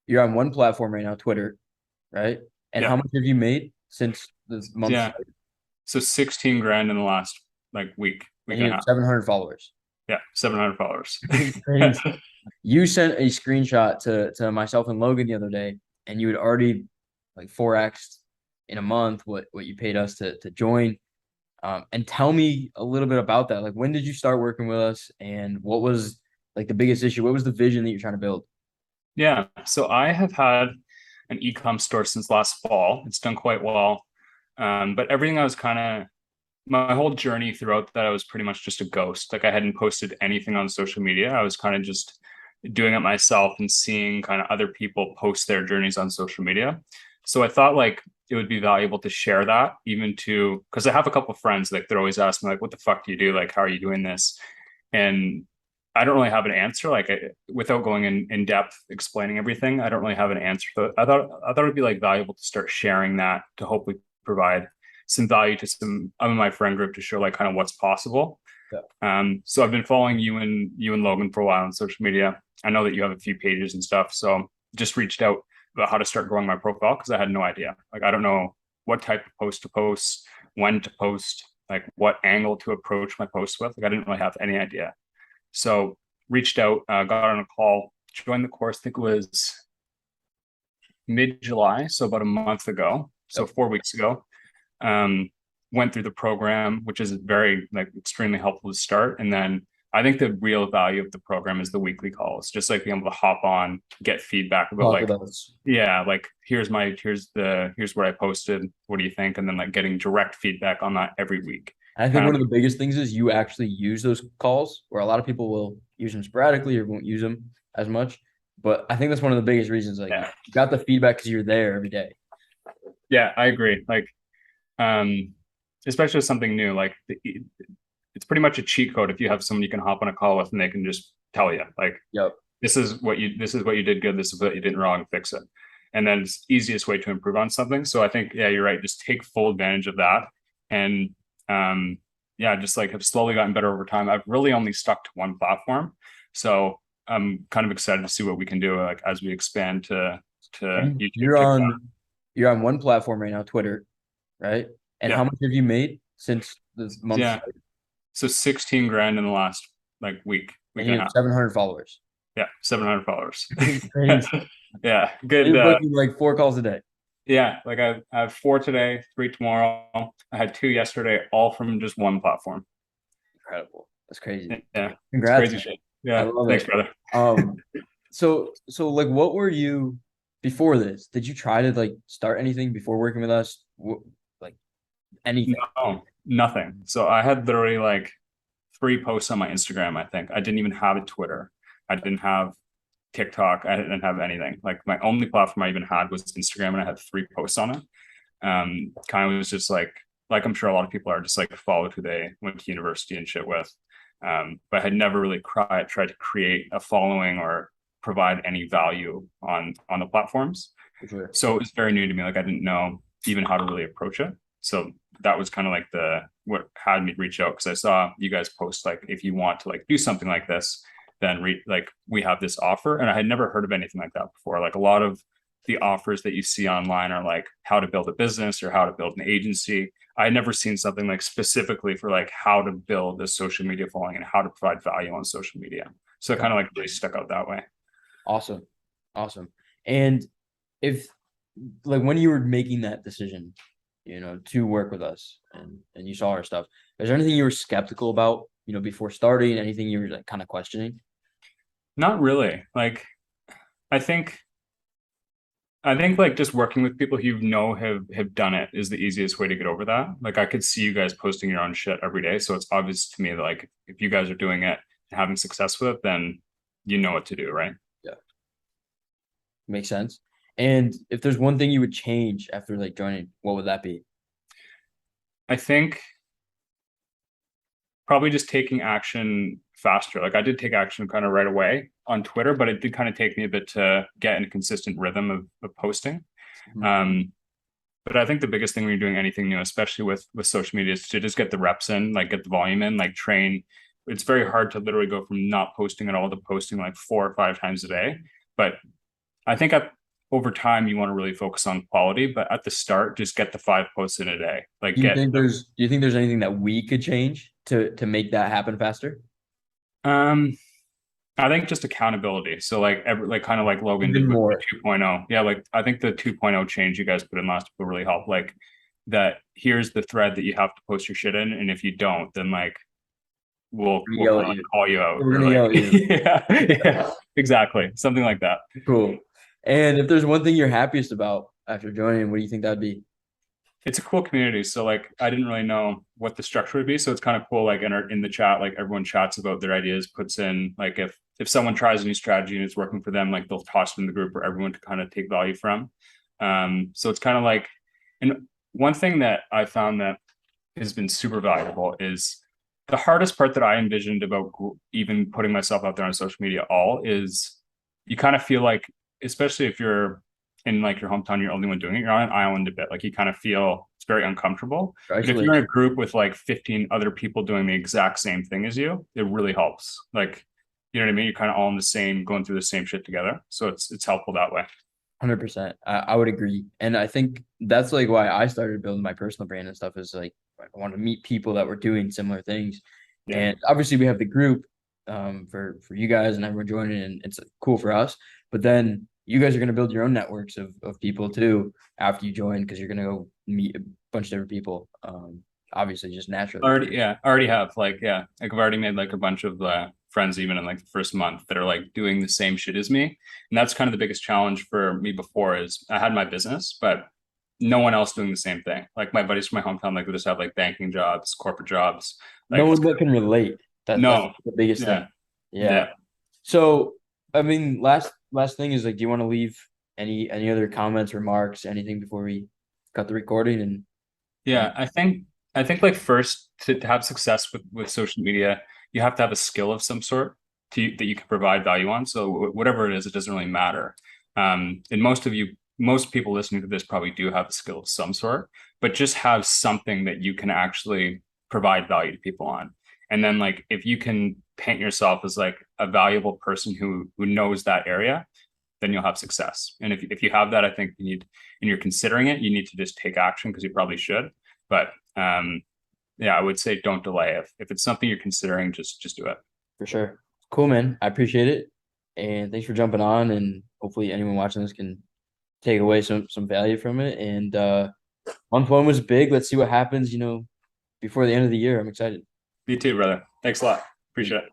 you're on one platform right now, Twitter, right? And Yeah. how much have you made since this month Yeah. started? So 16 grand in the last like And week you and a have half. 700 followers. Yeah, 700 followers. It's crazy. You sent a screenshot to myself and Logan the other day, and you had already like 4x in a month what you paid us to join. And tell me a little bit about that. Like, when did you start working with us, and what was like the biggest issue? What was the vision that you're trying to build? Yeah. So I have had an e-com store since last fall. It's done quite well. But everything I was kind of my whole journey throughout that, I was pretty much just a ghost. Like I hadn't posted anything on social media. I was kind of just doing it myself and seeing kind of other people post their journeys on social media. So I thought like it would be valuable to share that even to because I have a couple of friends like they're always asking like, what the fuck do you do? Like, how are you doing this? And I don't really have an answer. Like without going in depth explaining everything, I don't really have an answer. So I thought it'd be like valuable to start sharing that to hopefully provide some value to some of my friend group to show like kind of what's possible. Yeah. So I've been following you and Logan for a while on social media. I know that you have a few pages and stuff. So just reached out about how to start growing my profile because I had no idea. Like I don't know what type of post to post, when to post, like what angle to approach my posts with. Like I didn't really have any idea. So reached out, got on a call, joined the course. I think it was mid-July, so about a month ago. So Yep. 4 weeks ago. Um, Went through the program, which is very like extremely helpful to start. And then I think the real value of the program is the weekly calls, just like being able to hop on, get feedback about Talk with like, us. yeah, like here's what I posted. What do you think? And then like getting direct feedback on that every week. And I think Kind one of of the biggest things is you actually use those calls, where a lot of people will use them sporadically or won't use them as much. But I think that's one of the biggest reasons. Like, you yeah. got the feedback because you're there every day. Yeah, I agree. Like um especially with something new, like it's pretty much a cheat code if you have someone you can hop on a call with and they can just tell you like Yep. this is what you did good, this is what you did wrong, fix it. And then it's the easiest way to improve on something. So I think, yeah, you're right, just take full advantage of that. And yeah, just like have slowly gotten better over time. I've really only stuck to one platform, so I'm kind of excited to see what we can do like as we expand to And YouTube, TikTok. you're on one platform right now, Twitter, right? And Yeah. how much have you made since this month Yeah. started? So 16 grand in the last like week And you and a have half. 700 followers. Yeah, 700 followers. It's crazy. Yeah, good. You're booking like 4 calls a day. Yeah, like I have four today, three tomorrow. I had two yesterday, all from just one platform. Incredible. That's crazy. Yeah, it's Congrats, crazy man. shit. I Yeah, love thanks, it. brother. Um, so like, what were you before this? Did you try to like start anything before working with us? Like anything? No, nothing. So I had literally like three posts on my Instagram, I think. I didn't even have a Twitter. I didn't have TikTok. I didn't have anything. Like my only platform I even had was Instagram, and I had three posts on it. Kind of was just like I'm sure a lot of people are just like followed who they went to university and shit with. But I had never really tried to create a following or provide any value on the platforms. For sure. So it was very new to me. Like I didn't know even how to really approach it. So that was kind of like the what had me reach out because I saw you guys post like if you want to like do something like this, then like we have this offer, and I had never heard of anything like that before. Like a lot of the offers that you see online are like how to build a business or how to build an agency. I had never seen something like specifically for like how to build a social media following and how to provide value on social media. So it kind of like really stuck out that way. Awesome. Awesome. And if like when you were making that decision, to work with us and you saw our stuff, is there anything you were skeptical about, before starting, anything you were like kind of questioning? Not really. Like I think I think like just working with people who you know have done it is the easiest way to get over that. Like I could see you guys posting your own shit every day, so it's obvious to me that like if you guys are doing it and having success with it, then you know what to do, right? Yeah. Makes sense. And if there's one thing you would change after like joining, what would that be? I think probably just taking action faster. Like I did take action kind of right away on Twitter, but it did kind of take me a bit to get in a consistent rhythm of posting. Mhm. Um, but I think the biggest thing when you're doing anything new, especially with social media, is to just get the reps in, like get the volume in, like train. It's very hard to literally go from not posting at all to posting like 4 or 5 times a day. But I think over time you want to really focus on quality, but at the start, just get the 5 posts in a day. Like Do you think there's anything that we could change to make that happen faster? um I think just accountability. So like like kind of like Logan Even did with the more. 2.0. Yeah, like I think the 2.0 change you guys put in last will really help. Like that here's the thread that you have to post your shit in, and if you don't, then like we'll Yell kind at of like you. call you out We're or gonna like yell at you. yeah, yeah, exactly. Something like that. Cool. And if there's one thing you're happiest about after joining, what do you think that'd be? It's a cool community. So like I didn't really know what the structure would be. So it's kind of cool. Like in the chat, like everyone chats about their ideas, puts in like if someone tries a new strategy and it's working for them, like they'll toss it in the group for everyone to kind of take value from. So it's kind of like, and one thing that I found that has been super valuable is the hardest part that I envisioned about even putting myself out there on social media all is you kind of feel like, especially if you're in like your hometown, you're the only one doing it, you're on an island a bit. Like you kind of feel it's very uncomfortable. But if you're in a Isolation. group with like 15 other people doing the exact same thing as you, it really helps. Like, you know what I mean? You're kind of all in the same, going through the same shit together. So it's helpful that way. 100%. I would agree. And I think that's like why I started building my personal brand and stuff is like I wanted to meet people that were doing similar things. Yeah. And obviously we have the group for you guys and everyone joining and it's cool for us. But then you guys are going to build your own networks of people too after you join because you're going to go meet a bunch of different people. Obviously just naturally. Already, yeah, already have like, yeah, like I've already made like a bunch of friends even in like the first month that are like doing the same shit as me. And that's kind of the biggest challenge for me before is I had my business, but no one else doing the same thing. Like my buddies from my hometown, like they just have like banking jobs, corporate jobs. No Like one that can relate. That's no, the biggest yeah, thing. Yeah. yeah, So, I mean, last thing is like, do you want to leave any other comments, remarks, anything before we cut the recording and yeah. end? I think like first to have success with social media, you have to have a skill of some sort that you can provide value on. So whatever it is, it doesn't really matter. And most people listening to this probably do have a skill of some sort, but just have something that you can actually provide value to people on. And then like if you can paint yourself as like a valuable person who knows that area, then you'll have success. And if you have that, I think you need, and you're considering it, you need to just take action because you probably should. But yeah, I would say don't delay. If it's something you're considering, just do it. For sure. Cool, man. I appreciate it. And thanks for jumping on. And hopefully anyone watching this can take away some value from it. And 1 point was big. Let's see what happens, before the end of the year. I'm excited. Me too, brother. Thanks a lot. Appreciate it.